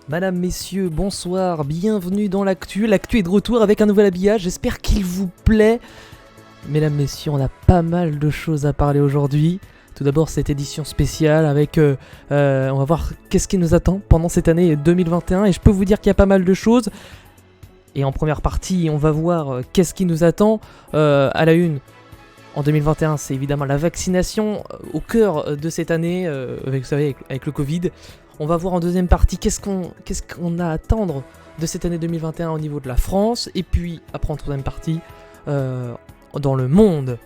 Madame, messieurs, bonsoir, bienvenue dans l'actu. L'actu est de retour avec un nouvel habillage, j'espère qu'il vous plaît. Mesdames, messieurs, on a pas mal de choses à parler aujourd'hui. Tout d'abord, cette édition spéciale avec... on va voir qu'est-ce qui nous attend pendant cette année 2021. Et je peux vous dire qu'il y a pas mal de choses. Et en première partie, on va voir qu'est-ce qui nous attend à la une. En 2021, c'est évidemment la vaccination au cœur de cette année, vous savez, avec le Covid. On va voir en deuxième partie qu'est-ce qu'on a à attendre de cette année 2021 au niveau de la France. Et puis, après en troisième partie, dans le monde.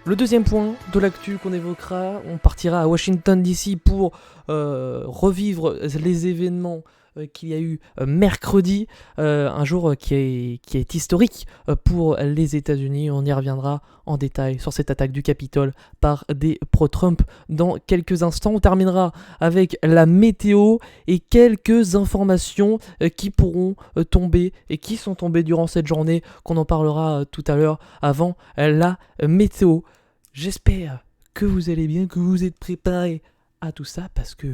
Le deuxième point de l'actu qu'on évoquera, on partira à Washington DC pour revivre les événements qu'il y a eu mercredi, un jour qui est historique pour les États-Unis. On y reviendra en détail sur cette attaque du Capitole par des pro-Trump dans quelques instants. On terminera avec la météo et quelques informations qui pourront tomber et qui sont tombées durant cette journée, qu'on en parlera tout à l'heure avant la météo. J'espère que vous allez bien, que vous êtes préparés à tout ça parce que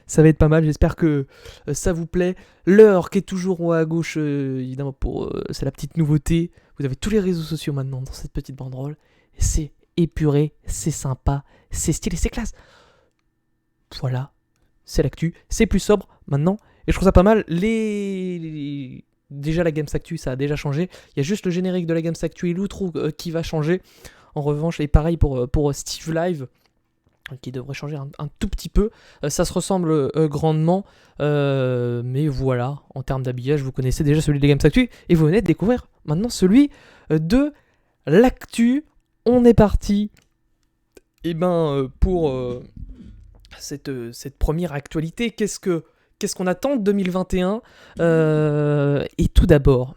ça va être pas mal, j'espère que ça vous plaît. L'heure qui est toujours en haut à gauche, évidemment, c'est la petite nouveauté. Vous avez tous les réseaux sociaux maintenant dans cette petite banderole. C'est épuré, c'est sympa, c'est stylé, c'est classe. Voilà, c'est l'actu, c'est plus sobre maintenant. Et je trouve ça pas mal. Déjà la Games Actu, ça a déjà changé. Il y a juste le générique de la Games Actu et l'outro qui va changer. En revanche, et pareil pour Steve Live, qui devrait changer un tout petit peu. Ça se ressemble grandement, mais voilà, en termes d'habillage, vous connaissez déjà celui des Games Actu, et vous venez de découvrir maintenant celui de l'actu. On est parti pour cette première actualité. Qu'est-ce qu'on attend de 2021 Et tout d'abord,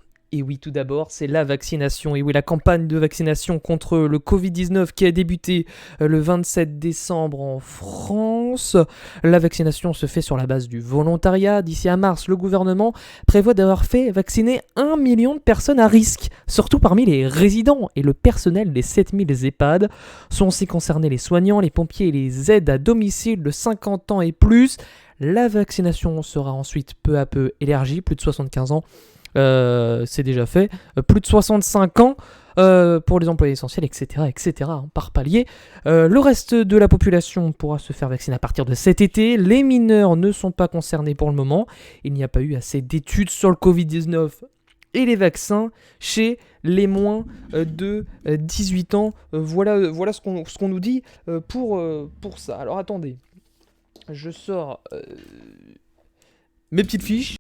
c'est la vaccination. Et oui, la campagne de vaccination contre le Covid-19 qui a débuté le 27 décembre en France. La vaccination se fait sur la base du volontariat. D'ici à mars, le gouvernement prévoit d'avoir fait vacciner 1 million de personnes à risque, surtout parmi les résidents et le personnel des 7000 EHPAD. Sont aussi concernés les soignants, les pompiers et les aides à domicile de 50 ans et plus. La vaccination sera ensuite peu à peu élargie, plus de 75 ans. C'est déjà fait, plus de 65 ans pour les employés essentiels, etc., par palier. Le reste de la population pourra se faire vacciner à partir de cet été. Les mineurs ne sont pas concernés pour le moment. Il n'y a pas eu assez d'études sur le Covid-19 et les vaccins chez les moins de 18 ans. Voilà ce qu'on nous dit pour ça. Alors attendez, je sors mes petites fiches.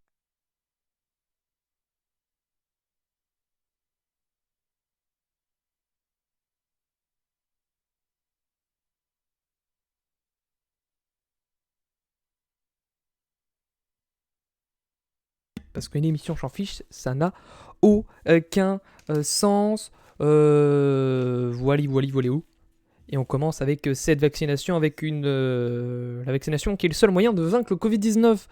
Parce qu'une émission j'en fiche, ça n'a aucun sens. Voilà. Et on commence avec cette vaccination, avec la vaccination qui est le seul moyen de vaincre le Covid-19.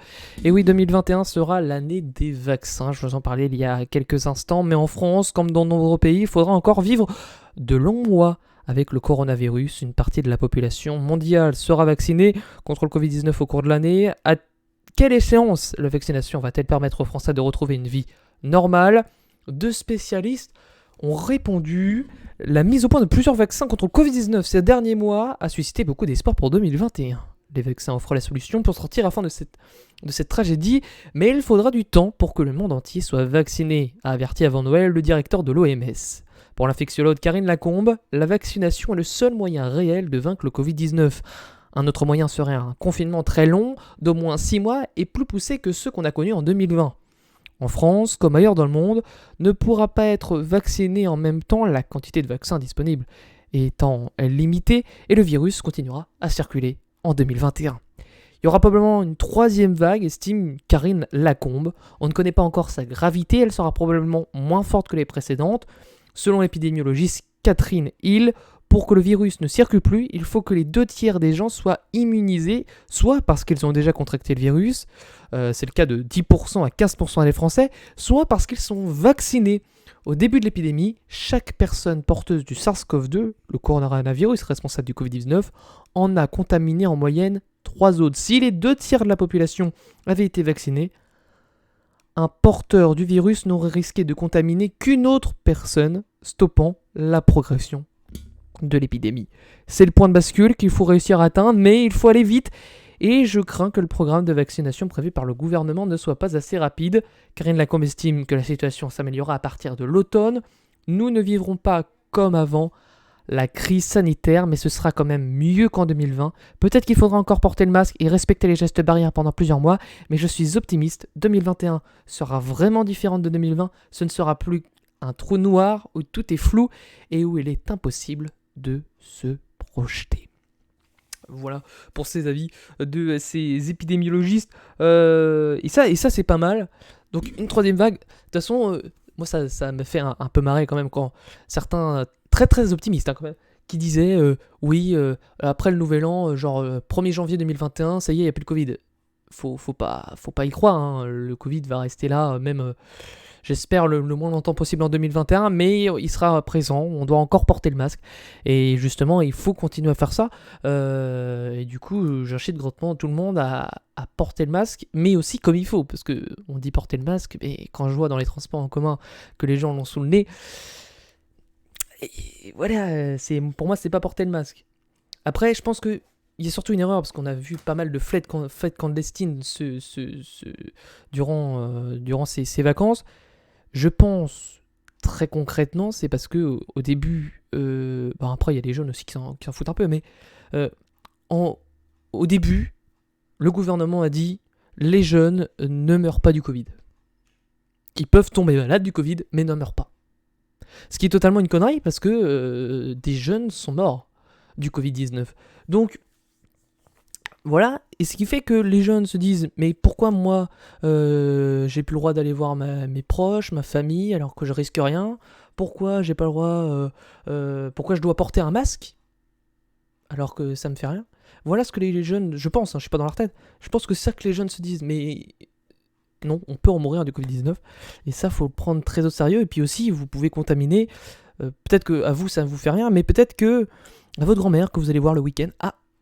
Et oui, 2021 sera l'année des vaccins. Je vous en parlais il y a quelques instants. Mais en France, comme dans de nombreux pays, il faudra encore vivre de longs mois avec le coronavirus. Une partie de la population mondiale sera vaccinée contre le Covid-19 au cours de l'année. À quelle échéance la vaccination va-t-elle permettre aux Français de retrouver une vie normale ? Deux spécialistes ont répondu. La mise au point de plusieurs vaccins contre le Covid-19 ces derniers mois a suscité beaucoup d'espoir pour 2021. Les vaccins offrent la solution pour sortir afin de cette tragédie, mais il faudra du temps pour que le monde entier soit vacciné, a averti avant Noël le directeur de l'OMS. Pour l'infectiologue Karine Lacombe, la vaccination est le seul moyen réel de vaincre le Covid-19. Un autre moyen serait un confinement très long, d'au moins 6 mois, et plus poussé que ceux qu'on a connus en 2020. En France, comme ailleurs dans le monde, ne pourra pas être vacciné en même temps, la quantité de vaccins disponibles étant limitée, et le virus continuera à circuler en 2021. Il y aura probablement une troisième vague, estime Karine Lacombe. On ne connaît pas encore sa gravité, elle sera probablement moins forte que les précédentes. Selon l'épidémiologiste Catherine Hill, pour que le virus ne circule plus, il faut que les 2/3 des gens soient immunisés, soit parce qu'ils ont déjà contracté le virus, c'est le cas de 10% à 15% des Français, soit parce qu'ils sont vaccinés. Au début de l'épidémie, chaque personne porteuse du SARS-CoV-2, le coronavirus responsable du Covid-19, en a contaminé en moyenne 3 autres. Si les 2 tiers de la population avaient été vaccinés, un porteur du virus n'aurait risqué de contaminer qu'une autre personne, stoppant la progression de l'épidémie. C'est le point de bascule qu'il faut réussir à atteindre, mais il faut aller vite. Et je crains que le programme de vaccination prévu par le gouvernement ne soit pas assez rapide. Karine Lacombe estime que la situation s'améliorera à partir de l'automne. Nous ne vivrons pas comme avant la crise sanitaire, mais ce sera quand même mieux qu'en 2020. Peut-être qu'il faudra encore porter le masque et respecter les gestes barrières pendant plusieurs mois, mais je suis optimiste. 2021 sera vraiment différente de 2020. Ce ne sera plus un trou noir où tout est flou et où il est impossible de se projeter. Voilà pour ces avis de ces épidémiologistes. Et ça c'est pas mal. Donc une 3e vague. De toute façon, moi ça me fait un peu marrer quand même quand certains très très optimistes quand même, qui disaient oui, après le nouvel an, genre 1er janvier 2021, ça y est, il n'y a plus de Covid. Faut pas y croire, hein. Le Covid va rester là, même j'espère le moins longtemps possible en 2021, mais il sera présent, on doit encore porter le masque, et justement il faut continuer à faire ça, et du coup j'incite grandement tout le monde à porter le masque, mais aussi comme il faut, parce que on dit porter le masque, mais quand je vois dans les transports en commun que les gens l'ont sous le nez, et voilà, pour moi c'est pas porter le masque. Après je pense que il y a surtout une erreur, parce qu'on a vu pas mal de fêtes clandestines durant ces vacances. Je pense, très concrètement, c'est parce que au début, après il y a des jeunes aussi qui s'en foutent un peu, mais au début, le gouvernement a dit les jeunes ne meurent pas du Covid. Ils peuvent tomber malades du Covid, mais ne meurent pas. Ce qui est totalement une connerie, parce que des jeunes sont morts du Covid-19. Donc, voilà, et ce qui fait que les jeunes se disent mais pourquoi moi j'ai plus le droit d'aller voir mes proches, ma famille, alors que je risque rien? Pourquoi j'ai pas le droit pourquoi je dois porter un masque alors que ça me fait rien? Voilà ce que les jeunes, je pense, je suis pas dans leur tête, je pense que c'est ça que les jeunes se disent, mais non, on peut en mourir du Covid-19, et ça faut le prendre très au sérieux. Et puis aussi vous pouvez contaminer, peut-être que à vous ça ne vous fait rien, mais peut-être que à votre grand-mère que vous allez voir le week-end,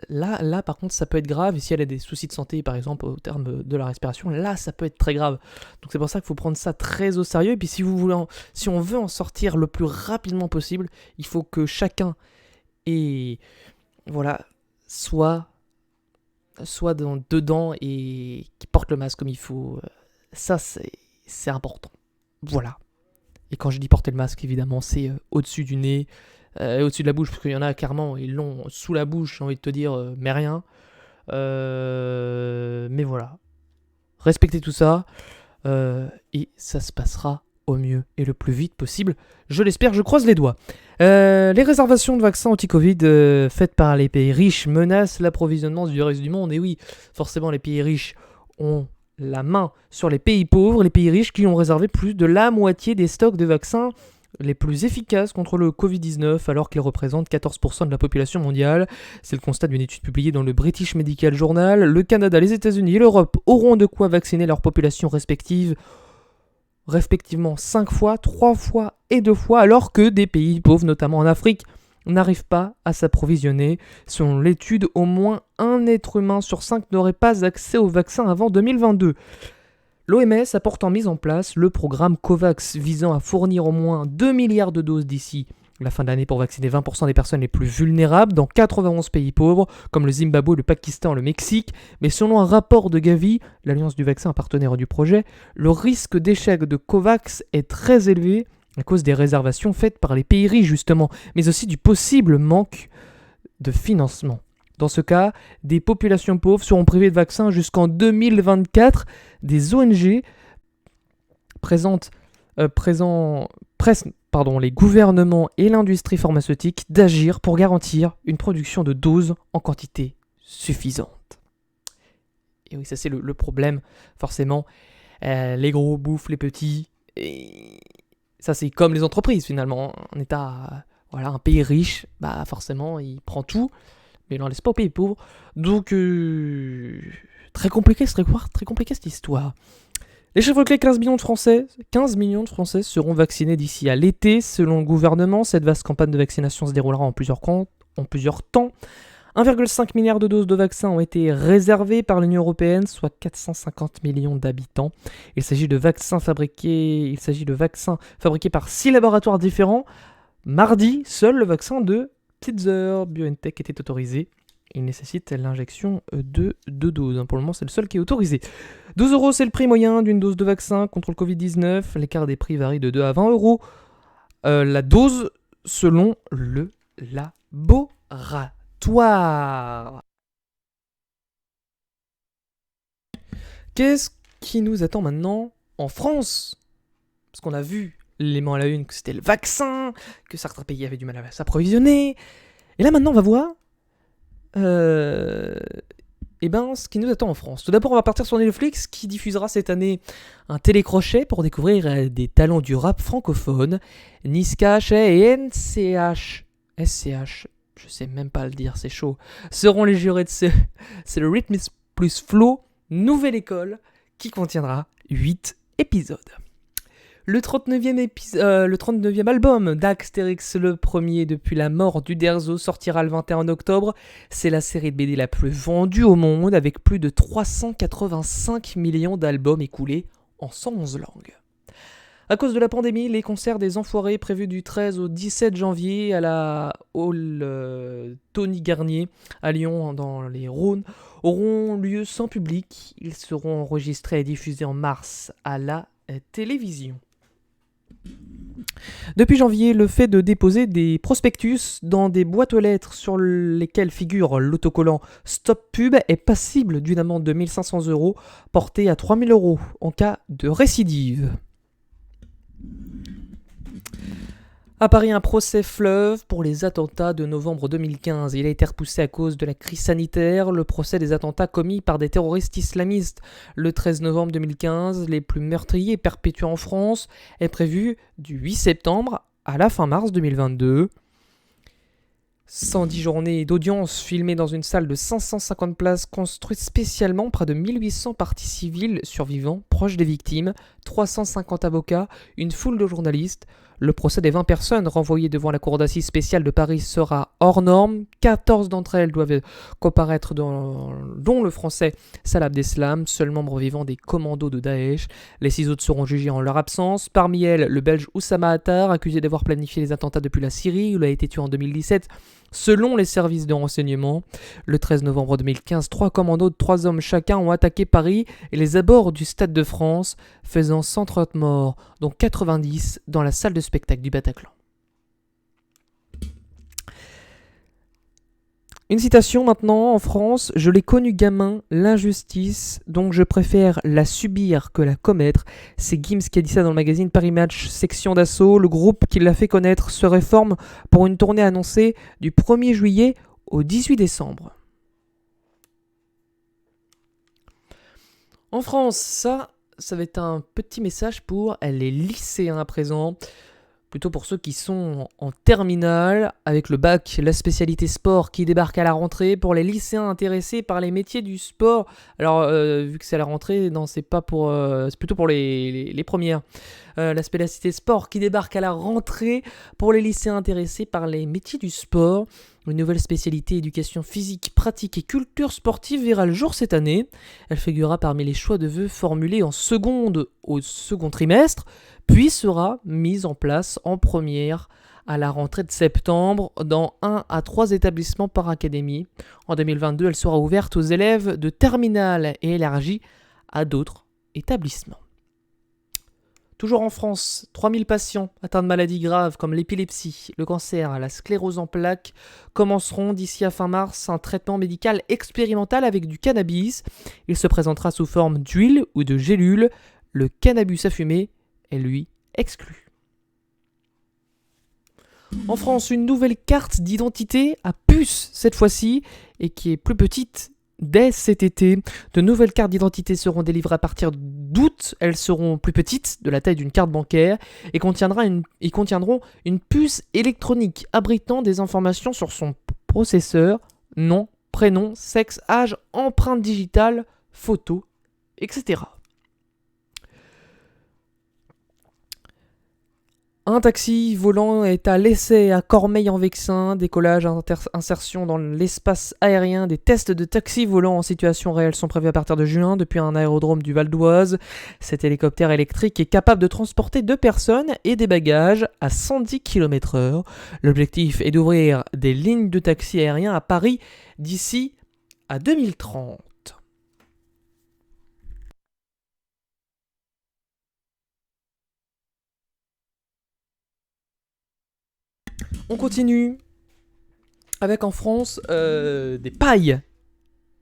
Là, par contre, ça peut être grave, et si elle a des soucis de santé, par exemple, au terme de la respiration, là, ça peut être très grave. Donc c'est pour ça qu'il faut prendre ça très au sérieux, et puis si on veut en sortir le plus rapidement possible, il faut que chacun soit dedans et qui porte le masque comme il faut. Ça, c'est important. Voilà. Et quand je dis porter le masque, évidemment, c'est au-dessus du nez, au-dessus de la bouche, parce qu'il y en a carrément, ils l'ont sous la bouche, j'ai envie de te dire, mais rien. Mais voilà. Respectez tout ça, et ça se passera au mieux et le plus vite possible. Je l'espère, je croise les doigts. Les réservations de vaccins anti-Covid faites par les pays riches menacent l'approvisionnement du reste du monde. Et oui, forcément, les pays riches ont la main sur les pays pauvres, les pays riches qui ont réservé plus de la moitié des stocks de vaccins les plus efficaces contre le Covid-19, alors qu'ils représentent 14% de la population mondiale. C'est le constat d'une étude publiée dans le British Medical Journal. Le Canada, les États-Unis et l'Europe auront de quoi vacciner leurs populations respectives, respectivement 5 fois, 3 fois et 2 fois, alors que des pays pauvres, notamment en Afrique, n'arrivent pas à s'approvisionner. Selon l'étude, au moins un être humain sur 5 n'aurait pas accès au vaccin avant 2022. L'OMS a pourtant mis en place le programme COVAX visant à fournir au moins 2 milliards de doses d'ici la fin de l'année pour vacciner 20% des personnes les plus vulnérables dans 91 pays pauvres comme le Zimbabwe, le Pakistan, le Mexique. Mais selon un rapport de Gavi, l'Alliance du vaccin partenaire du projet, le risque d'échec de COVAX est très élevé à cause des réservations faites par les pays riches justement, mais aussi du possible manque de financement. Dans ce cas, des populations pauvres seront privées de vaccins jusqu'en 2024. Des ONG pressent les gouvernements et l'industrie pharmaceutique d'agir pour garantir une production de doses en quantité suffisante. Et oui, ça c'est le problème, forcément. Les gros bouffent les petits. Et ça c'est comme les entreprises finalement. Un pays riche, forcément il prend tout, mais il n'en laisse pas aux pays pauvres. Donc, très compliqué cette histoire. Les chiffres clés, 15 millions de Français seront vaccinés d'ici à l'été. Selon le gouvernement, cette vaste campagne de vaccination se déroulera en plusieurs temps. 1,5 milliard de doses de vaccins ont été réservées par l'Union européenne, soit 450 millions d'habitants. Il s'agit de vaccins fabriqués par 6 laboratoires différents. Mardi, seul le vaccin de Pfizer BioNTech était autorisé. Il nécessite l'injection de 2 doses. Pour le moment, c'est le seul qui est autorisé. 12 €, c'est le prix moyen d'une dose de vaccin contre le Covid-19. L'écart des prix varie de 2 à 20 € la dose selon le laboratoire. Qu'est-ce qui nous attend maintenant en France ? Parce qu'on a vu l'élément à la une que c'était le vaccin, que certains pays avaient du mal à s'approvisionner. Et là maintenant on va voir ce qui nous attend en France. Tout d'abord on va partir sur Netflix qui diffusera cette année un télécrochet pour découvrir des talents du rap francophone. Niska, Shay et SCH, je sais même pas le dire, c'est chaud, seront les jurés de c'est le Rhythm plus Flow, nouvelle école, qui contiendra 8 épisodes. Le 39e album d'Astérix, le premier depuis la mort d'Uderzo, sortira le 21 octobre. C'est la série de BD la plus vendue au monde, avec plus de 385 millions d'albums écoulés en 111 langues. À cause de la pandémie, les concerts des Enfoirés prévus du 13 au 17 janvier à la Hall Tony Garnier à Lyon dans les Rhônes auront lieu sans public. Ils seront enregistrés et diffusés en mars à la télévision. Depuis janvier, le fait de déposer des prospectus dans des boîtes aux lettres sur lesquelles figure l'autocollant Stop Pub est passible d'une amende de 1 500 € portée à 3 000 € en cas de récidive. À Paris, un procès fleuve pour les attentats de novembre 2015. Il a été repoussé à cause de la crise sanitaire. Le procès des attentats commis par des terroristes islamistes le 13 novembre 2015, les plus meurtriers perpétués en France, est prévu du 8 septembre à la fin mars 2022. 110 journées d'audience filmées dans une salle de 550 places construite spécialement, près de 1800 parties civiles survivants proches des victimes, 350 avocats, une foule de journalistes. Le procès des 20 personnes renvoyées devant la cour d'assises spéciale de Paris sera hors norme. 14 d'entre elles doivent comparaître, dont le français Salah Abdeslam, seul membre vivant des commandos de Daesh. Les 6 autres seront jugés en leur absence. Parmi elles, le Belge Oussama Attar, accusé d'avoir planifié les attentats depuis la Syrie, où il a été tué en 2017. Selon les services de renseignement, le 13 novembre 2015, 3 commandos de 3 hommes chacun ont attaqué Paris et les abords du Stade de France, faisant 130 morts, dont 90 dans la salle de spectacle du Bataclan. Une citation maintenant en France, je l'ai connu gamin, l'injustice, donc je préfère la subir que la commettre. C'est Gims qui a dit ça dans le magazine Paris Match, section d'assaut. Le groupe qui l'a fait connaître se réforme pour une tournée annoncée du 1er juillet au 18 décembre. En France, ça va être un petit message pour les lycéens à présent. Plutôt pour ceux qui sont en terminale, avec le bac, la spécialité sport qui débarque à la rentrée. Pour les lycéens intéressés par les métiers du sport, alors vu que c'est à la rentrée, non, c'est pas pour, c'est plutôt pour les premières. La spécialité sport qui débarque à la rentrée pour les lycéens intéressés par les métiers du sport. Une nouvelle spécialité éducation physique, pratique et culture sportive verra le jour cette année. Elle figurera parmi les choix de vœux formulés en seconde au second trimestre, puis sera mise en place en première à la rentrée de septembre dans 1 à 3 établissements par académie. En 2022, elle sera ouverte aux élèves de terminale et élargie à d'autres établissements. Toujours en France, 3000 patients atteints de maladies graves comme l'épilepsie, le cancer, la sclérose en plaques commenceront d'ici à fin mars un traitement médical expérimental avec du cannabis. Il se présentera sous forme d'huile ou de gélule. Le cannabis à fumer est lui exclu. En France, une nouvelle carte d'identité à puce cette fois-ci et qui est plus petite. Dès cet été, de nouvelles cartes d'identité seront délivrées à partir d'août. Elles seront plus petites, de la taille d'une carte bancaire, et contiendront une puce électronique abritant des informations sur son processeur, nom, prénom, sexe, âge, empreinte digitale, photo, etc. Un taxi volant est à l'essai à Cormeilles-en-Vexin. Décollage, insertion dans l'espace aérien. Des tests de taxi volant en situation réelle sont prévus à partir de juin depuis un aérodrome du Val d'Oise. Cet hélicoptère électrique est capable de transporter 2 personnes et des bagages à 110 km/h. L'objectif est d'ouvrir des lignes de taxi aérien à Paris d'ici à 2030. On continue avec en France des pailles,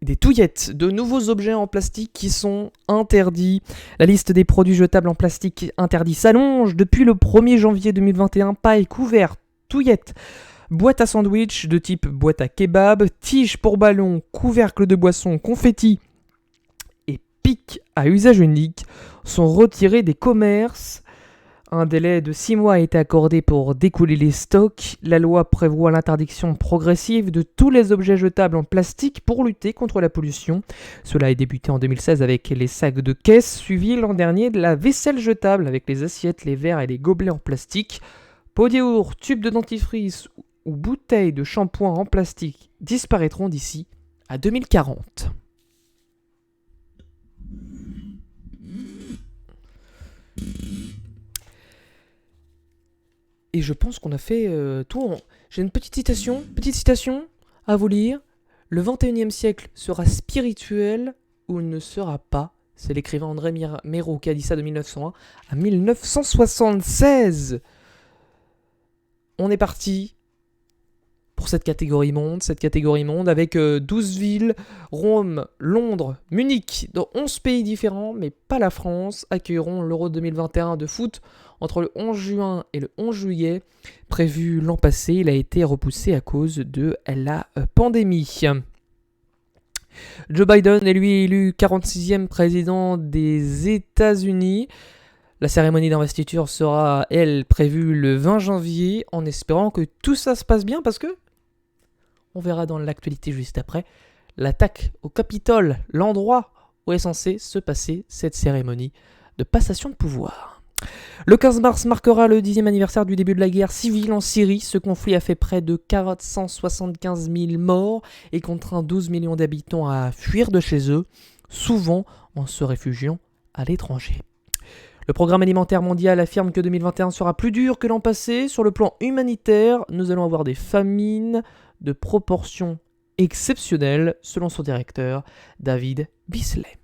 des touillettes, de nouveaux objets en plastique qui sont interdits. La liste des produits jetables en plastique interdits s'allonge depuis le 1er janvier 2021. Pailles, couverts, touillettes, boîtes à sandwich de type boîte à kebab, tiges pour ballon, couvercles de boissons, confettis et pics à usage unique sont retirés des commerces. Un délai de 6 mois a été accordé pour découler les stocks. La loi prévoit l'interdiction progressive de tous les objets jetables en plastique pour lutter contre la pollution. Cela a débuté en 2016 avec les sacs de caisse, suivi l'an dernier de la vaisselle jetable avec les assiettes, les verres et les gobelets en plastique. Pots de yaourt, tubes de dentifrice ou bouteilles de shampoing en plastique disparaîtront d'ici à 2040. Et je pense qu'on a fait tout. J'ai une petite citation à vous lire. Le 21e siècle sera spirituel ou il ne sera pas. C'est l'écrivain André Méraud qui a dit ça de 1901 à 1976. On est parti pour cette catégorie monde avec 12 villes, Rome, Londres, Munich, dans 11 pays différents, mais pas la France, accueilleront l'Euro 2021 de foot entre le 11 juin et le 11 juillet. Prévu l'an passé, il a été repoussé à cause de la pandémie. Joe Biden est lui élu 46e président des États-Unis. La cérémonie d'investiture sera, elle, prévue le 20 janvier, en espérant que tout ça se passe bien, parce que, on verra dans l'actualité juste après, l'attaque au Capitole, l'endroit où est censée se passer cette cérémonie de passation de pouvoir. Le 15 mars marquera le 10e anniversaire du début de la guerre civile en Syrie. Ce conflit a fait près de 475 000 morts et contraint 12 millions d'habitants à fuir de chez eux, souvent en se réfugiant à l'étranger. Le Programme alimentaire mondial affirme que 2021 sera plus dur que l'an passé. Sur le plan humanitaire, nous allons avoir des famines de proportions exceptionnelles, selon son directeur, David Bisley.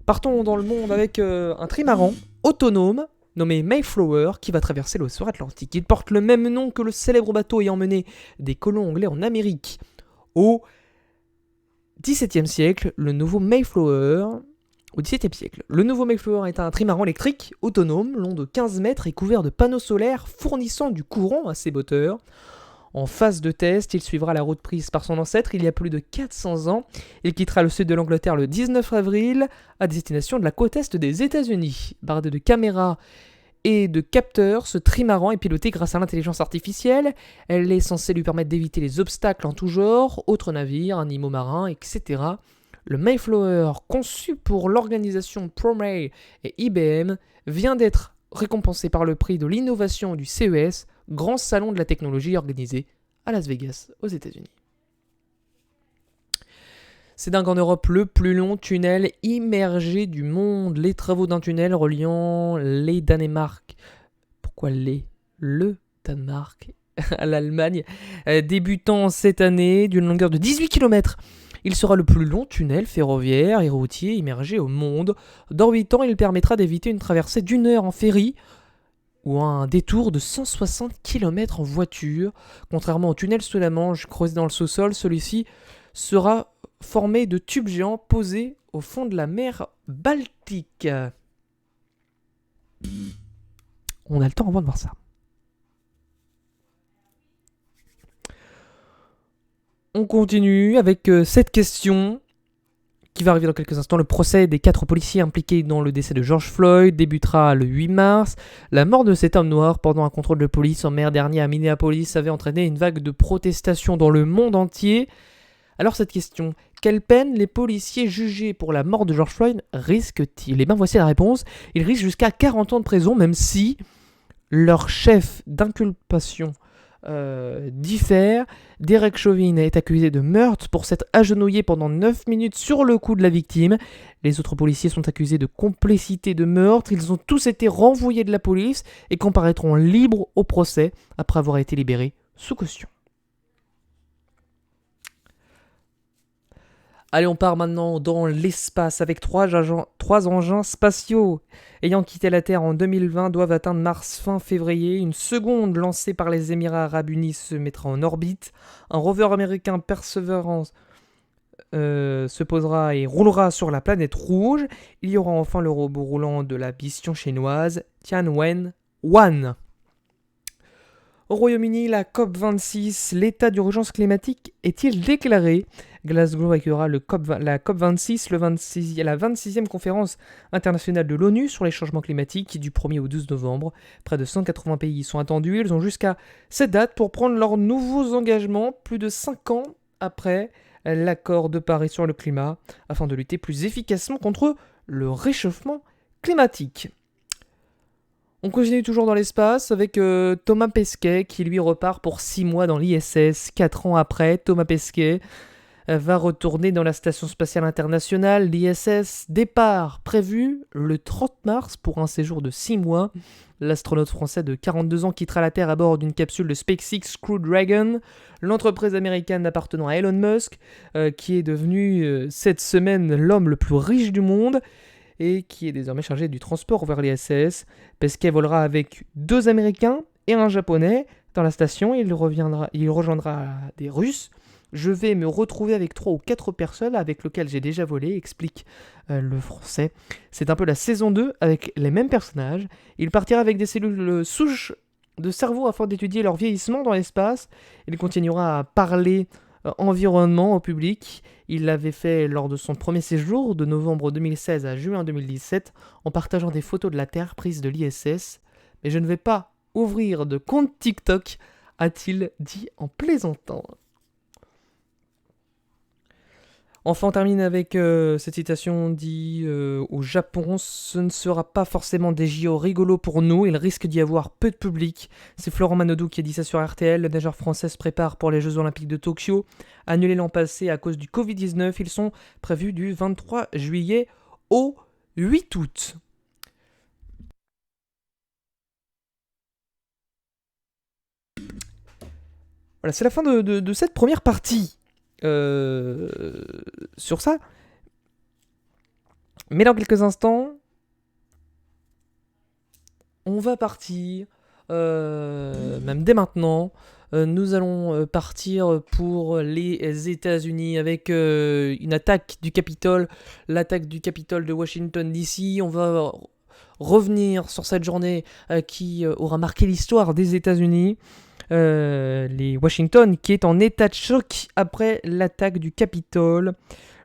Partons dans le monde avec un trimaran autonome nommé Mayflower qui va traverser l'océan Atlantique. Il porte le même nom que le célèbre bateau ayant mené des colons anglais en Amérique. Au XVIIe siècle, le nouveau Mayflower est un trimaran électrique autonome, long de 15 mètres et couvert de panneaux solaires fournissant du courant à ses moteurs. En phase de test, il suivra la route prise par son ancêtre il y a plus de 400 ans. Il quittera le sud de l'Angleterre le 19 avril à destination de la côte est des États-Unis. Bardé de caméras et de capteurs, ce trimaran est piloté grâce à l'intelligence artificielle. Elle est censée lui permettre d'éviter les obstacles en tout genre, autres navires, animaux marins, etc. Le Mayflower, conçu pour l'organisation ProMay et IBM, vient d'être récompensé par le prix de l'innovation du CES, grand salon de la technologie organisé à Las Vegas, aux États-Unis. C'est dingue, en Europe, le plus long tunnel immergé du monde. Les travaux d'un tunnel reliant le Danemark à l'Allemagne, débutant cette année d'une longueur de 18 km. Il sera le plus long tunnel ferroviaire et routier immergé au monde. Dans 8 ans, il permettra d'éviter une traversée d'1 heure en ferry ou un détour de 160 km en voiture. Contrairement au tunnel sous la Manche creusé dans le sous-sol, celui-ci sera formé de tubes géants posés au fond de la mer Baltique. On a le temps avant de voir ça. On continue avec cette question qui va arriver dans quelques instants. Le procès des 4 policiers impliqués dans le décès de George Floyd débutera le 8 mars. La mort de cet homme noir pendant un contrôle de police en mai dernier à Minneapolis avait entraîné une vague de protestations dans le monde entier. Alors cette question, quelle peine les policiers jugés pour la mort de George Floyd risquent-ils ? Eh bien voici la réponse. Ils risquent jusqu'à 40 ans de prison, même si Leur chef d'inculpation diffère. Derek Chauvin est accusé de meurtre pour s'être agenouillé pendant 9 minutes sur le cou de la victime. Les autres policiers sont accusés de complicité de meurtre. Ils ont tous été renvoyés de la police et comparaîtront libres au procès après avoir été libérés sous caution. Allez, on part maintenant dans l'espace avec trois engins spatiaux ayant quitté la Terre en 2020 doivent atteindre Mars fin février. Une seconde lancée par les Émirats Arabes Unis se mettra en orbite. Un rover américain Perseverance se posera et roulera sur la planète rouge. Il y aura enfin le robot roulant de la mission chinoise Tianwen-1. Au Royaume-Uni, la COP26, l'état d'urgence climatique est-il déclaré? Glasgow accueillera la COP26, la 26e conférence internationale de l'ONU sur les changements climatiques du 1er au 12 novembre. Près de 180 pays y sont attendus. Ils ont jusqu'à cette date pour prendre leurs nouveaux engagements, plus de 5 ans après l'accord de Paris sur le climat, afin de lutter plus efficacement contre le réchauffement climatique. On continue toujours dans l'espace avec Thomas Pesquet qui lui repart pour 6 mois dans l'ISS. 4 ans après, Thomas Pesquet va retourner dans la Station Spatiale Internationale, l'ISS. Départ prévu le 30 mars pour un séjour de 6 mois. L'astronaute français de 42 ans quittera la Terre à bord d'une capsule de SpaceX Crew Dragon, l'entreprise américaine appartenant à Elon Musk, qui est devenu cette semaine l'homme le plus riche du monde et qui est désormais chargé du transport vers l'ISS. Pesquet volera avec 2 Américains et un Japonais dans la station. Il rejoindra des Russes. Je vais me retrouver avec 3 ou 4 personnes avec lesquelles j'ai déjà volé, explique le français. C'est un peu la saison 2 avec les mêmes personnages. Il partira avec des cellules souches de cerveau afin d'étudier leur vieillissement dans l'espace. Il continuera à parler environnement au public. Il l'avait fait lors de son premier séjour de novembre 2016 à juin 2017 en partageant des photos de la Terre prises de l'ISS. Mais je ne vais pas ouvrir de compte TikTok, a-t-il dit en plaisantant. Enfin, on termine avec cette citation dit au Japon, ce ne sera pas forcément des JO rigolos pour nous, il risque d'y avoir peu de public. C'est Florent Manodou qui a dit ça sur RTL. Le nageur français se prépare pour les Jeux Olympiques de Tokyo. Annulés l'an passé à cause du Covid-19, ils sont prévus du 23 juillet au 8 août. Voilà, c'est la fin de cette première partie sur ça. Mais dans quelques instants, on va partir, même dès maintenant. Nous allons partir pour les États-Unis avec une attaque du Capitole, l'attaque du Capitole de Washington DC. On va revenir sur cette journée qui aura marqué l'histoire des États-Unis. Les Washington qui est en état de choc après l'attaque du Capitole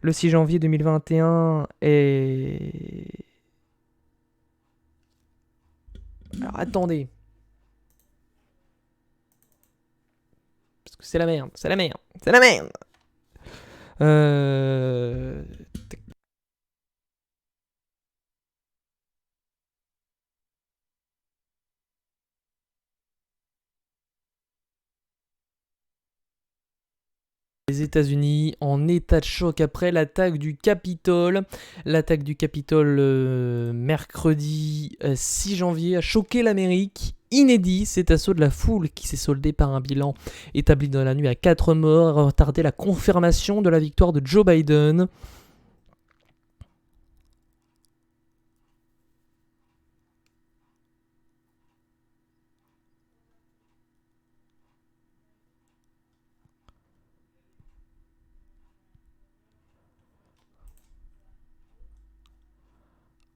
le 6 janvier 2021 et... Alors attendez. Parce que c'est la merde, c'est la merde, c'est la merde. Euh... Les États-Unis en état de choc après l'attaque du Capitole. L'attaque du Capitole mercredi 6 janvier a choqué l'Amérique. Inédit, cet assaut de la foule qui s'est soldé par un bilan établi dans la nuit à 4 morts a retardé la confirmation de la victoire de Joe Biden.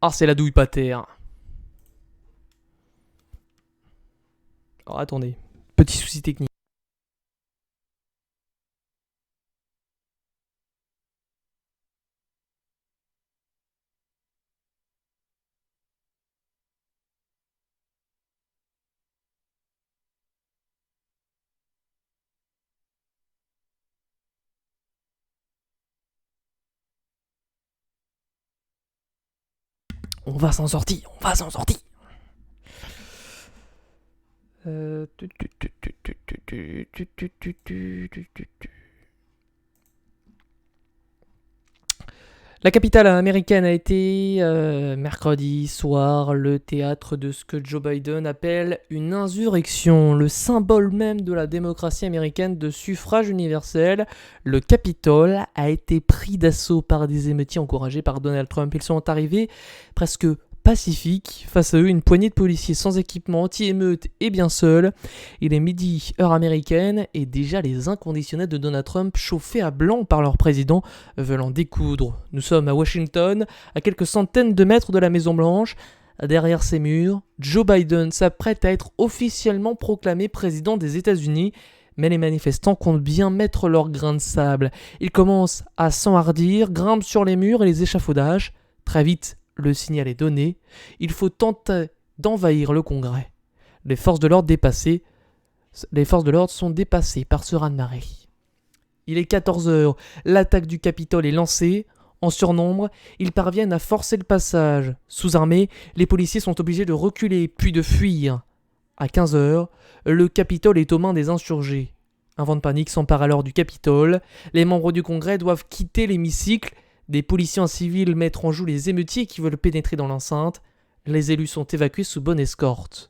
Ah, c'est la douille pater. Alors attendez, petit souci technique. On va s'en sortir, on va s'en sortir. La capitale américaine a été, mercredi soir, le théâtre de ce que Joe Biden appelle une insurrection, le symbole même de la démocratie américaine de suffrage universel. Le Capitole a été pris d'assaut par des émeutiers encouragés par Donald Trump. Ils sont arrivés presque pacifiques. Face à eux, une poignée de policiers sans équipement, anti-émeute et bien seuls. Il est midi, heure américaine, et déjà les inconditionnels de Donald Trump, chauffés à blanc par leur président, veulent en découdre. Nous sommes à Washington, à quelques centaines de mètres de la Maison-Blanche. Derrière ces murs, Joe Biden s'apprête à être officiellement proclamé président des États-Unis. Mais les manifestants comptent bien mettre leur grain de sable. Ils commencent à s'enhardir, grimpent sur les murs et les échafaudages. Très vite, le signal est donné. Il faut tenter d'envahir le Congrès. Les forces de l'ordre sont dépassées par ce raz-de-marée. Il est 14h, l'attaque du Capitole est lancée. En surnombre, ils parviennent à forcer le passage. Sous-armés, les policiers sont obligés de reculer, puis de fuir. À 15h, le Capitole est aux mains des insurgés. Un vent de panique s'empare alors du Capitole. Les membres du Congrès doivent quitter l'hémicycle. Des policiers en civil mettent en joue les émeutiers qui veulent pénétrer dans l'enceinte. Les élus sont évacués sous bonne escorte.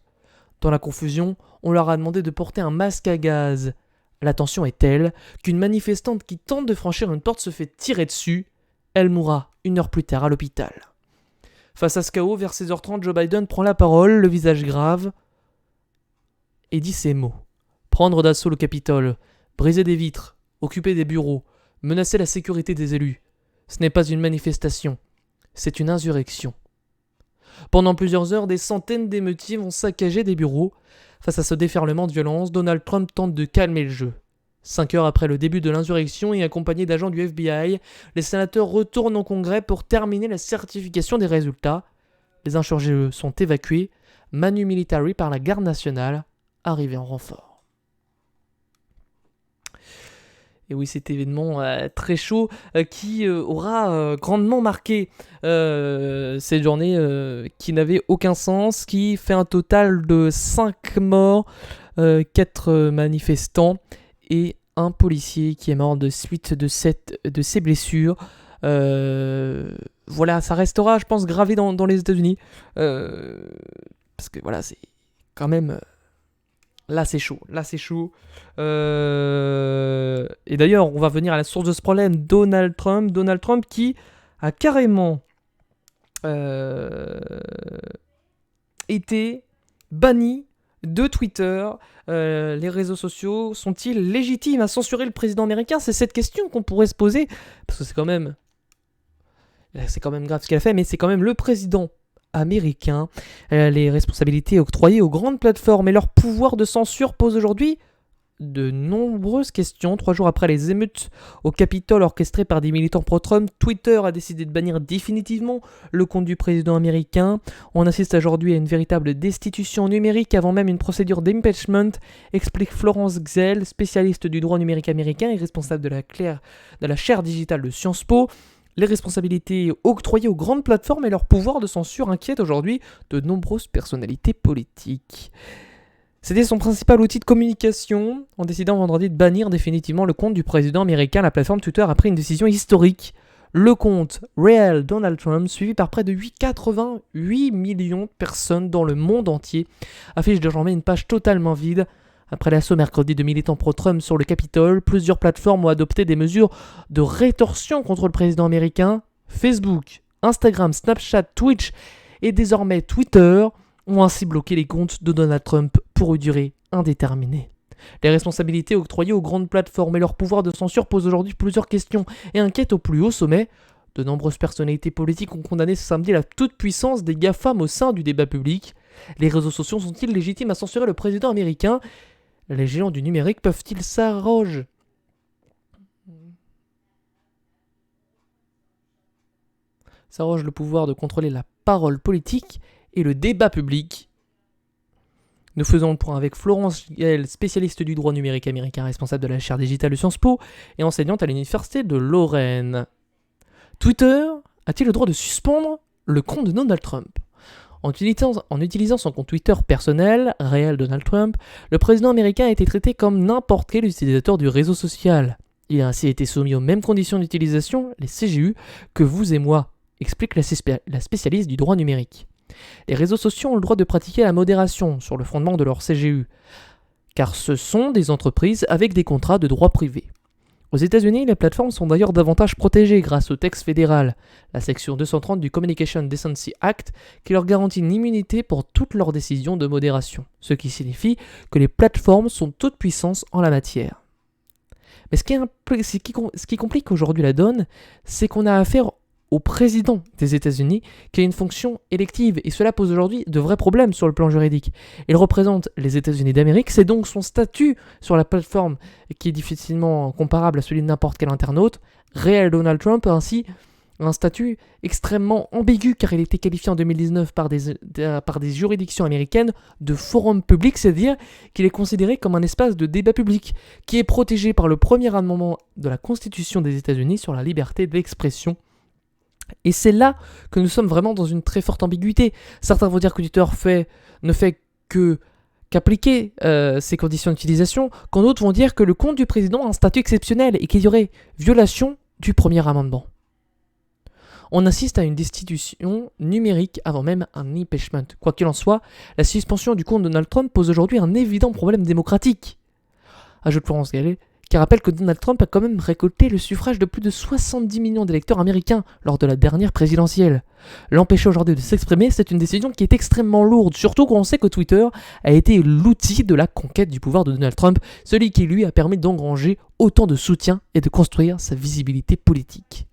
Dans la confusion, on leur a demandé de porter un masque à gaz. La tension est telle qu'une manifestante qui tente de franchir une porte se fait tirer dessus. Elle mourra 1 heure plus tard à l'hôpital. Face à ce chaos, vers 16h30, Joe Biden prend la parole, le visage grave, et dit ces mots. Prendre d'assaut le Capitole, briser des vitres, occuper des bureaux, menacer la sécurité des élus. Ce n'est pas une manifestation, c'est une insurrection. Pendant plusieurs heures, des centaines d'émeutiers vont saccager des bureaux. Face à ce déferlement de violence, Donald Trump tente de calmer le jeu. 5 heures après le début de l'insurrection et accompagné d'agents du FBI, les sénateurs retournent au Congrès pour terminer la certification des résultats. Les insurgés sont évacués, Manu Military par la garde nationale, arrivé en renfort. Et oui, cet événement très chaud qui aura grandement marqué cette journée qui n'avait aucun sens, qui fait un total de 5 morts, 4 manifestants et un policier qui est mort de suite de ses blessures. Voilà, ça restera, je pense, gravé dans les États-Unis. Parce que voilà, c'est quand même... Là, c'est chaud. Et d'ailleurs, on va venir à la source de ce problème. Donald Trump qui a carrément été banni de Twitter. Les réseaux sociaux sont-ils légitimes à censurer le président américain ? C'est cette question qu'on pourrait se poser. Parce que c'est quand même grave ce qu'il a fait, mais c'est quand même le président américain. Les responsabilités octroyées aux grandes plateformes et leur pouvoir de censure posent aujourd'hui de nombreuses questions. 3 jours après les émeutes au Capitole orchestrées par des militants pro-Trump, Twitter a décidé de bannir définitivement le compte du président américain. On assiste aujourd'hui à une véritable destitution numérique avant même une procédure d'impeachment, explique Florence Gzell, spécialiste du droit numérique américain et responsable de la chaire digitale de Sciences Po. Les responsabilités octroyées aux grandes plateformes et leur pouvoir de censure inquiètent aujourd'hui de nombreuses personnalités politiques. C'était son principal outil de communication en décidant vendredi de bannir définitivement le compte du président américain. La plateforme Twitter a pris une décision historique. Le compte Real Donald Trump, suivi par près de 88 millions de personnes dans le monde entier, affiche désormais une page totalement vide. Après l'assaut mercredi de militants pro-Trump sur le Capitole, plusieurs plateformes ont adopté des mesures de rétorsion contre le président américain. Facebook, Instagram, Snapchat, Twitch et désormais Twitter ont ainsi bloqué les comptes de Donald Trump pour une durée indéterminée. Les responsabilités octroyées aux grandes plateformes et leur pouvoir de censure posent aujourd'hui plusieurs questions et inquiètent au plus haut sommet. De nombreuses personnalités politiques ont condamné ce samedi la toute-puissance des GAFAM au sein du débat public. Les réseaux sociaux sont-ils légitimes à censurer le président américain ? Les géants du numérique peuvent-ils s'arroger le pouvoir de contrôler la parole politique et le débat public ? Nous faisons le point avec Florence Gzell, spécialiste du droit numérique américain, responsable de la chaire digitale de Sciences Po et enseignante à l'université de Lorraine. Twitter a-t-il le droit de suspendre le compte de Donald Trump ? En utilisant son compte Twitter personnel, réel Donald Trump, le président américain a été traité comme n'importe quel utilisateur du réseau social. Il a ainsi été soumis aux mêmes conditions d'utilisation, les CGU, que vous et moi, explique la spécialiste du droit numérique. Les réseaux sociaux ont le droit de pratiquer la modération sur le fondement de leur CGU, car ce sont des entreprises avec des contrats de droit privé. Aux États-Unis, les plateformes sont d'ailleurs davantage protégées grâce au texte fédéral, la section 230 du Communication Decency Act, qui leur garantit une immunité pour toutes leurs décisions de modération, ce qui signifie que les plateformes sont toute puissance en la matière. Mais ce qui complique aujourd'hui la donne, c'est qu'on a affaire au président des États-Unis qui a une fonction élective, et cela pose aujourd'hui de vrais problèmes sur le plan juridique. Il représente les États-Unis d'Amérique, c'est donc son statut sur la plateforme qui est difficilement comparable à celui de n'importe quel internaute. Réel Donald Trump a ainsi un statut extrêmement ambigu, car il était qualifié en 2019 par des juridictions américaines de forum public, c'est-à-dire qu'il est considéré comme un espace de débat public qui est protégé par le premier amendement de la Constitution des États-Unis sur la liberté d'expression. Et c'est là que nous sommes vraiment dans une très forte ambiguïté. Certains vont dire que Twitter ne fait qu'appliquer ces conditions d'utilisation, quand d'autres vont dire que le compte du président a un statut exceptionnel et qu'il y aurait violation du premier amendement. On assiste à une destitution numérique avant même un impeachment. Quoi qu'il en soit, la suspension du compte de Donald Trump pose aujourd'hui un évident problème démocratique. Ajoute Florence Gallet, qui rappelle que Donald Trump a quand même récolté le suffrage de plus de 70 millions d'électeurs américains lors de la dernière présidentielle. L'empêcher aujourd'hui de s'exprimer, c'est une décision qui est extrêmement lourde, surtout quand on sait que Twitter a été l'outil de la conquête du pouvoir de Donald Trump, celui qui lui a permis d'engranger autant de soutien et de construire sa visibilité politique.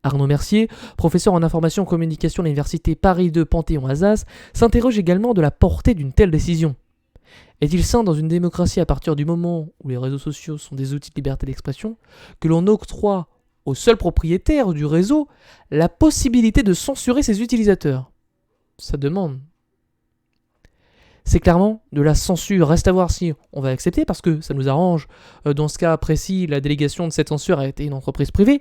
Arnaud Mercier, professeur en information et communication à l'université Paris 2 Panthéon-Assas, s'interroge également de la portée d'une telle décision. Est-il sain dans une démocratie à partir du moment où les réseaux sociaux sont des outils de liberté d'expression, que l'on octroie aux seuls propriétaires du réseau la possibilité de censurer ses utilisateurs ? Ça demande. C'est clairement de la censure. Reste à voir si on va accepter, parce que ça nous arrange. Dans ce cas précis, la délégation de cette censure a été une entreprise privée.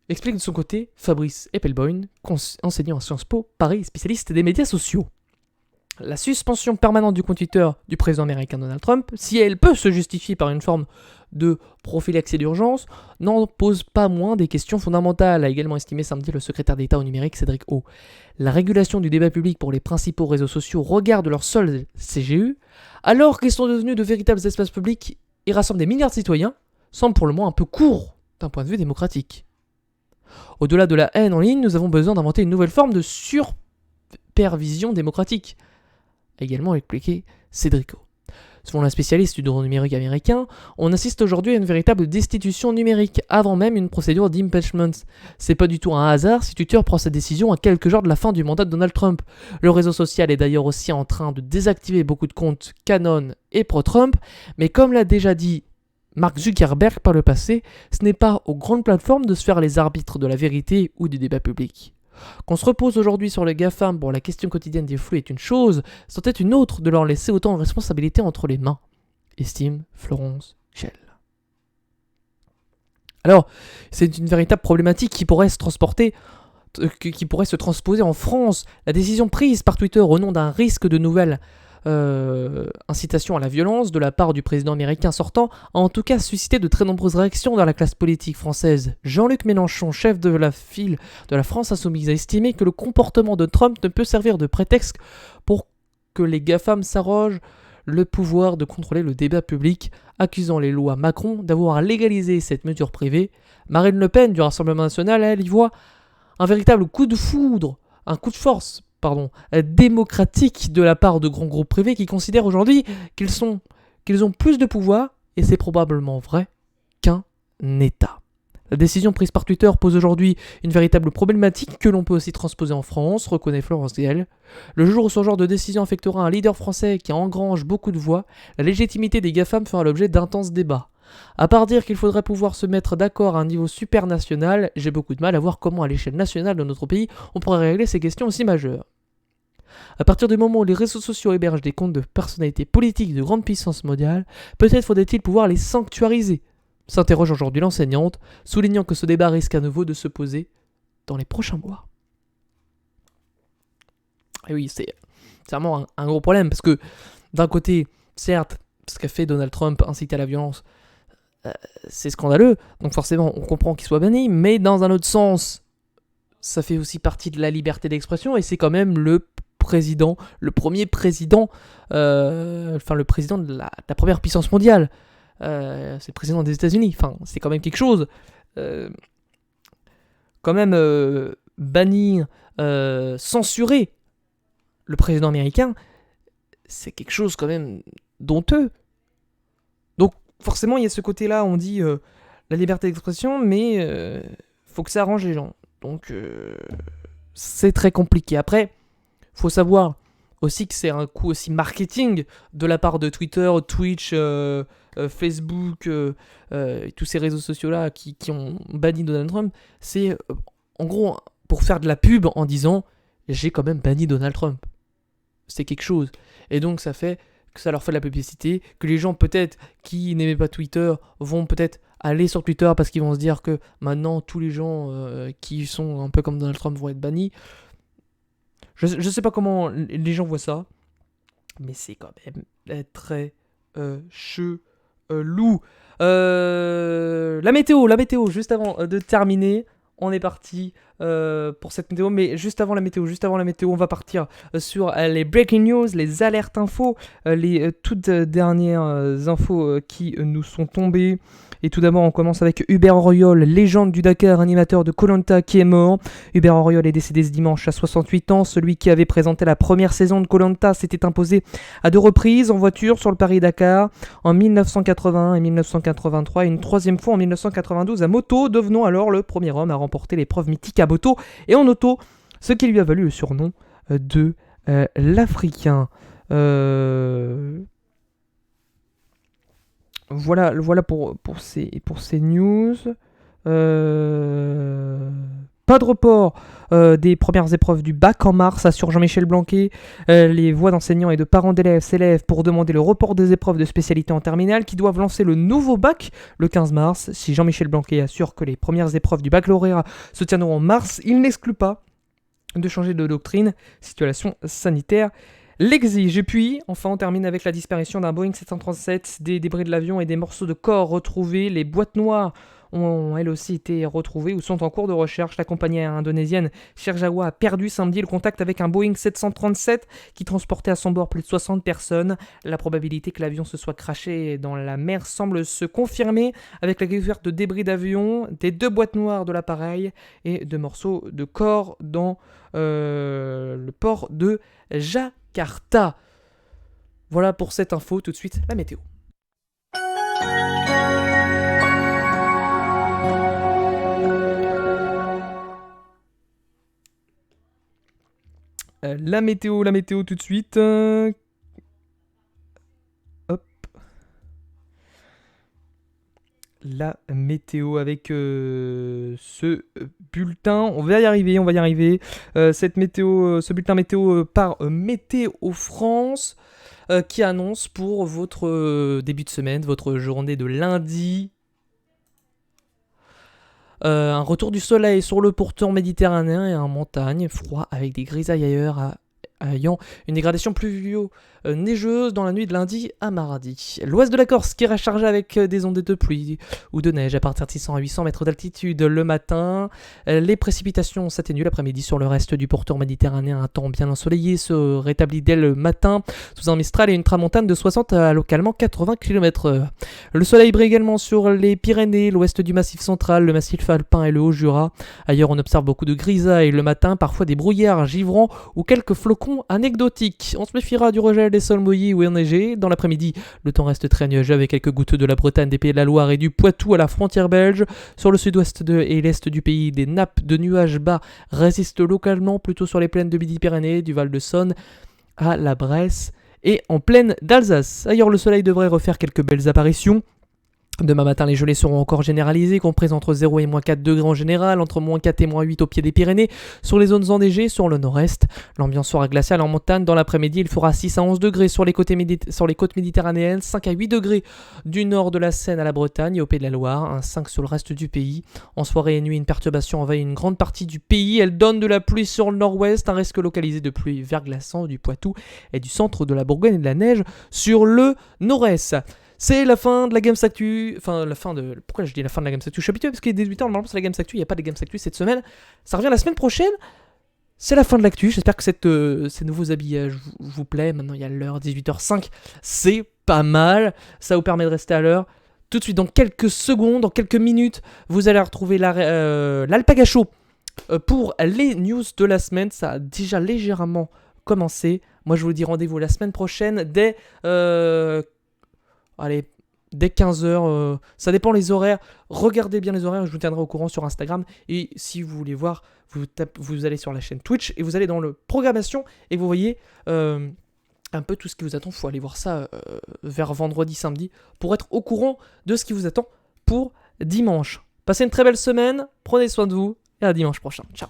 Explique de son côté Fabrice Eppelboin, enseignant à Sciences Po, Paris, spécialiste des médias sociaux. La suspension permanente du compte Twitter du président américain Donald Trump, si elle peut se justifier par une forme de prophylaxie d'urgence, n'en pose pas moins des questions fondamentales, a également estimé samedi le secrétaire d'État au numérique Cédric O. La régulation du débat public pour les principaux réseaux sociaux regarde leur seul CGU, alors qu'ils sont devenus de véritables espaces publics et rassemblent des milliards de citoyens, semble pour le moins un peu court d'un point de vue démocratique. Au-delà de la haine en ligne, nous avons besoin d'inventer une nouvelle forme de supervision démocratique, a également expliqué Cédric O. Selon la spécialiste du droit numérique américain, on assiste aujourd'hui à une véritable destitution numérique avant même une procédure d'impeachment. C'est pas du tout un hasard si Twitter prend cette décision à quelques jours de la fin du mandat de Donald Trump. Le réseau social est d'ailleurs aussi en train de désactiver beaucoup de comptes canon et pro-Trump, mais comme l'a déjà dit Mark Zuckerberg par le passé, ce n'est pas aux grandes plateformes de se faire les arbitres de la vérité ou du débat public. Qu'on se repose aujourd'hui sur les GAFAM pour la question quotidienne des flux est une chose, c'en est une autre de leur laisser autant de responsabilités entre les mains, estime Florence Schell. Alors, c'est une véritable problématique qui pourrait se transposer en France. La décision prise par Twitter au nom d'un risque de nouvelles incitation à la violence de la part du président américain sortant a en tout cas suscité de très nombreuses réactions dans la classe politique française. Jean-Luc Mélenchon, chef de la file de la France Insoumise, a estimé que le comportement de Trump ne peut servir de prétexte pour que les GAFAM s'arrogent le pouvoir de contrôler le débat public, accusant les lois Macron d'avoir légalisé cette mesure privée. Marine Le Pen du Rassemblement National, elle y voit un véritable coup de force démocratique de la part de grands groupes privés qui considèrent aujourd'hui qu'ils ont plus de pouvoir, et c'est probablement vrai, qu'un État. La décision prise par Twitter pose aujourd'hui une véritable problématique que l'on peut aussi transposer en France, reconnaît Florence Gaël. Le jour où ce genre de décision affectera un leader français qui engrange beaucoup de voix, la légitimité des GAFAM fera l'objet d'intenses débats. À part dire qu'il faudrait pouvoir se mettre d'accord à un niveau supernational, j'ai beaucoup de mal à voir comment à l'échelle nationale de notre pays on pourrait régler ces questions aussi majeures. À partir du moment où les réseaux sociaux hébergent des comptes de personnalités politiques de grande puissance mondiale, peut-être faudrait-il pouvoir les sanctuariser, s'interroge aujourd'hui l'enseignante, soulignant que ce débat risque à nouveau de se poser dans les prochains mois. Et oui, c'est vraiment un gros problème, parce que d'un côté, certes, ce qu'a fait Donald Trump, inciter à la violence, c'est scandaleux, donc forcément on comprend qu'il soit banni, mais dans un autre sens, ça fait aussi partie de la liberté d'expression, et c'est quand même le premier président, le président de la première puissance mondiale. C'est le président des États-Unis, enfin, c'est quand même quelque chose. Quand même, bannir, censurer le président américain, c'est quelque chose quand même d'honteux. Donc, forcément, il y a ce côté-là, on dit la liberté d'expression, mais faut que ça arrange les gens. Donc, c'est très compliqué. Après, faut savoir aussi que c'est un coup aussi marketing de la part de Twitter, Twitch, Facebook, et tous ces réseaux sociaux-là qui ont banni Donald Trump. C'est en gros pour faire de la pub en disant j'ai quand même banni Donald Trump. C'est quelque chose. Et donc ça fait que ça leur fait de la publicité, que les gens peut-être qui n'aimaient pas Twitter vont peut-être aller sur Twitter parce qu'ils vont se dire que maintenant tous les gens qui sont un peu comme Donald Trump vont être bannis. Je sais pas comment les gens voient ça, mais c'est quand même très chelou. La météo, juste avant de terminer, on est parti pour cette météo, mais juste avant la météo, on va partir sur les breaking news, les alertes infos, les toutes dernières infos qui nous sont tombées. Et tout d'abord, on commence avec Hubert Auriol, légende du Dakar, animateur de Koh-Lanta, qui est mort. Hubert Auriol est décédé ce dimanche à 68 ans. Celui qui avait présenté la première saison de Koh-Lanta s'était imposé à 2 reprises en voiture sur le Paris-Dakar, en 1981 et 1983, et une troisième fois en 1992 à moto, devenant alors le premier homme à remporter l'épreuve mythique à moto et en auto, ce qui lui a valu le surnom de l'Africain. Voilà pour ces news. Pas de report des premières épreuves du bac en mars, assure Jean-Michel Blanquer. Les voix d'enseignants et de parents d'élèves s'élèvent pour demander le report des épreuves de spécialité en terminale qui doivent lancer le nouveau bac le 15 mars. Si Jean-Michel Blanquer assure que les premières épreuves du baccalauréat se tiendront en mars, il n'exclut pas de changer de doctrine, situation sanitaire l'exige. Et puis, enfin, on termine avec la disparition d'un Boeing 737, des débris de l'avion et des morceaux de corps retrouvés. Les boîtes noires ont elles aussi été retrouvées ou sont en cours de recherche. La compagnie indonésienne Sherjawa a perdu samedi le contact avec un Boeing 737 qui transportait à son bord plus de 60 personnes. La probabilité que l'avion se soit crashé dans la mer semble se confirmer avec la découverte de débris d'avion, des 2 boîtes noires de l'appareil et de morceaux de corps dans le port de Jakarta. Voilà pour cette info. Tout de suite, la météo. La météo tout de suite. Hop. La météo avec ce bulletin. On va y arriver. Ce bulletin météo par Météo France qui annonce pour votre début de semaine, votre journée de lundi. Un retour du soleil sur le pourtour méditerranéen et en montagne, froid avec des grisailles ailleurs, ayant une dégradation pluvio-neigeuse dans la nuit de lundi à mardi. L'ouest de la Corse qui reste chargé avec des ondées de pluie ou de neige à partir de 600 à 800 mètres d'altitude le matin. Les précipitations s'atténuent l'après-midi sur le reste du pourtour méditerranéen. Un temps bien ensoleillé se rétablit dès le matin sous un mistral et une tramontane de 60 à localement 80 km/h. Le soleil brille également sur les Pyrénées, l'ouest du Massif central, le Massif alpin et le Haut-Jura. Ailleurs, on observe beaucoup de grisailles le matin, parfois des brouillards givrants ou quelques flocons anecdotiques. On se méfiera du regel des sols mouillés ou enneigés. Dans l'après-midi, le temps reste très nuageux avec quelques gouttes de la Bretagne, des Pays de la Loire et du Poitou à la frontière belge. Sur le sud-ouest et l'est du pays, des nappes de nuages bas résistent localement, plutôt sur les plaines de Midi-Pyrénées, du Val-de-Saône à la Bresse et en plaine d'Alsace. Ailleurs, le soleil devrait refaire quelques belles apparitions. Demain matin, les gelées seront encore généralisées, comprises entre 0 et moins 4 degrés en général, entre moins 4 et moins 8 au pied des Pyrénées. Sur les zones enneigées, sur le nord-est, l'ambiance sera glaciale en montagne. Dans l'après-midi, il fera 6 à 11 degrés sur les côtes méditerranéennes, 5 à 8 degrés du nord de la Seine à la Bretagne et au Pays de la Loire, un 5 sur le reste du pays. En soirée et nuit, une perturbation envahit une grande partie du pays. Elle donne de la pluie sur le nord-ouest, un risque localisé de pluie verglaçant du Poitou et du centre de la Bourgogne et de la neige sur le nord-est. C'est la fin de la Games Actu. Enfin, la fin de. Pourquoi je dis la fin de la Games Actu? Je suis habitué parce qu'il est 18h, normalement c'est la Games Actu. Il n'y a pas de Games Actu cette semaine. Ça revient la semaine prochaine. C'est la fin de l'actu. J'espère que ces nouveaux habillages vous plaît. Maintenant, il y a l'heure, 18h05. C'est pas mal. Ça vous permet de rester à l'heure. Tout de suite, dans quelques secondes, dans quelques minutes, vous allez retrouver l'Alpaga Show pour les news de la semaine. Ça a déjà légèrement commencé. Moi, je vous dis rendez-vous la semaine prochaine dès. Dès 15h, ça dépend les horaires. Regardez bien les horaires, je vous tiendrai au courant sur Instagram. Et si vous voulez voir, vous allez sur la chaîne Twitch et vous allez dans le programmation et vous voyez un peu tout ce qui vous attend. Il faut aller voir ça vers vendredi, samedi pour être au courant de ce qui vous attend pour dimanche. Passez une très belle semaine, prenez soin de vous et à dimanche prochain. Ciao.